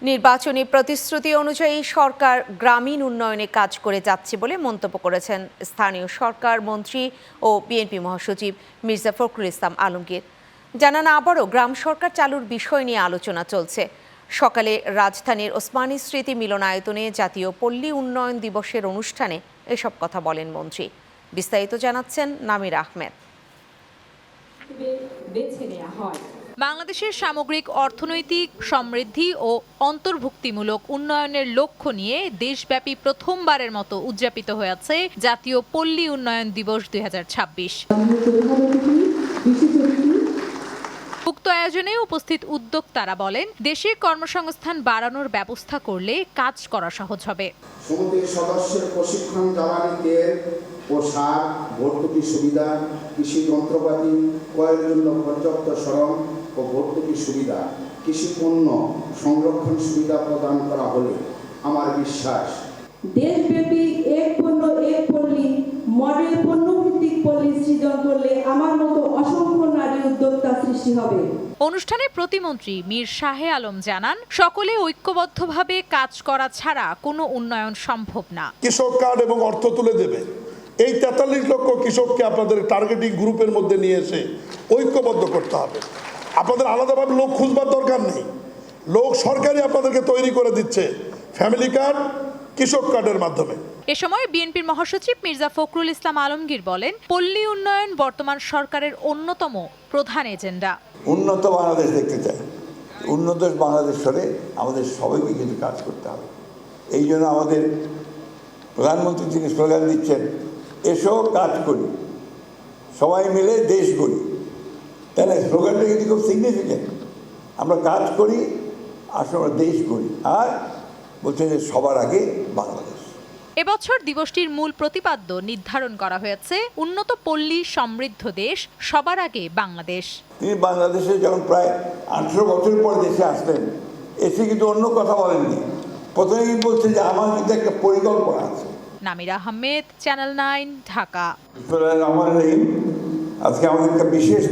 নির্বাচনী প্রতিশ্রুতি অনুযায়ী সরকার গ্রামীণ উন্নয়নে কাজ করে যাচ্ছে বলে মন্তব্য করেছেন স্থানীয় সরকার মন্ত্রী ও বিএনপি মহাসচিব মির্জা ফখরুল ইসলাম আলমগীর। জানান, আবারও গ্রাম সরকার চালুর বিষয় নিয়ে আলোচনা চলছে। সকালে রাজধানীর ওসমানী স্মৃতি মিলনায়তনে জাতীয় পল্লী উন্নয়ন দিবসের অনুষ্ঠানে এসব কথা বলেন মন্ত্রী। বিস্তারিত জানাচ্ছেন নামির আহমেদ। বাংলাদেশের সামগ্রিক অর্থনৈতিক সমৃদ্ধি ও অন্তর্ভুক্তিমূলক উন্নয়নের লক্ষ্য নিয়ে দেশব্যাপী প্রথমবারের মতো উদযাপিত হয়েছে জাতীয় পল্লী উন্নয়ন দিবস 2026। উক্ত আয়োজনে উপস্থিত উদ্যোক্তারা বলেন, দেশে কর্মসংস্থান বাড়ানোর ব্যবস্থা করলে কাজ করা সহজ হবে। সমিতির সদস্যের প্রশিক্ষণ, জ্বালানি তেল ও সার, ভর্তুকি সুবিধা, কৃষি যন্ত্রপাতি ক্রয়ের জন্য পর্যাপ্ত শ্রম ও ভর্তুকি সুবিধা, কৃষি পণ্য সংরক্ষণ সুবিধা প্রদান করা হলে আমার বিশ্বাস দেশব্যাপী এক পণ্য এক পল্লী মডেল পণ্যভিত্তিক পল্লী সৃজন করলে আমার মতো অসংখ্য নারী উদ্যোক্তা সৃষ্টি হবে। অনুষ্ঠানে প্রতিমন্ত্রী মীর শাহে আলম জানান, সকলে ঐক্যবদ্ধভাবে কাজ করা ছাড়া কোনো উন্নয়ন সম্ভব না। কৃষক কার্ড এবং অর্থ তুলে দেবে, এই 43 লক্ষ কৃষককে আপনাদের টার্গেটিং গ্রুপের মধ্যে নিয়ে এসে ঐক্যবদ্ধ করতে হবে। আপনাদের আলাদাভাবে লোক খুঁজবার দরকার নেই, লোক সরকারই আপনাদেরকে তৈরি করে দিচ্ছে ফ্যামিলি কার্ড, কৃষক কার্ডের মাধ্যমে। এ সময় বিএনপির মহাসচিব মির্জা ফখরুল ইসলাম আলমগীর বলেন, পল্লী উন্নয়ন বর্তমান সরকারের অন্যতম প্রধান এজেন্ডা। উন্নত বাংলাদেশ দেখতে চাই, উন্নত বাংলাদেশ হলে আমাদের সবাইকে কিন্তু কাজ করতে হবে। এই জন্য আমাদের প্রধানমন্ত্রী তিনি স্লোগান দিচ্ছেন, এসো কাজ করি, সবাই মিলে দেশ গড়ি। তাই না? স্লোগানটা কিন্তু খুব সিগনিফিকেন্ট। আমরা কাজ করি, আসলে আমরা দেশ গড়ি, আর বলছে যে সবার আগে বাংলাদেশ। এবছর দিবসটির মূল প্রতিপাদ্য নির্ধারণ করা হয়েছে, উন্নত পল্লী সমৃদ্ধ দেশ, সবার আগে বাংলাদেশ। তিনি বাংলাদেশে যখন প্রায় 18 বছর পর দেশে আসলেন, এসে কিন্তু অন্য কথা বলেননি। প্রথমে কিন্তু বলছে যে আমার কিন্তু একটা পরিকল্পনা আছে। নামির আহমেদ, চ্যানেল 9, ঢাকা। আজকে আমাদের একটা বিশেষ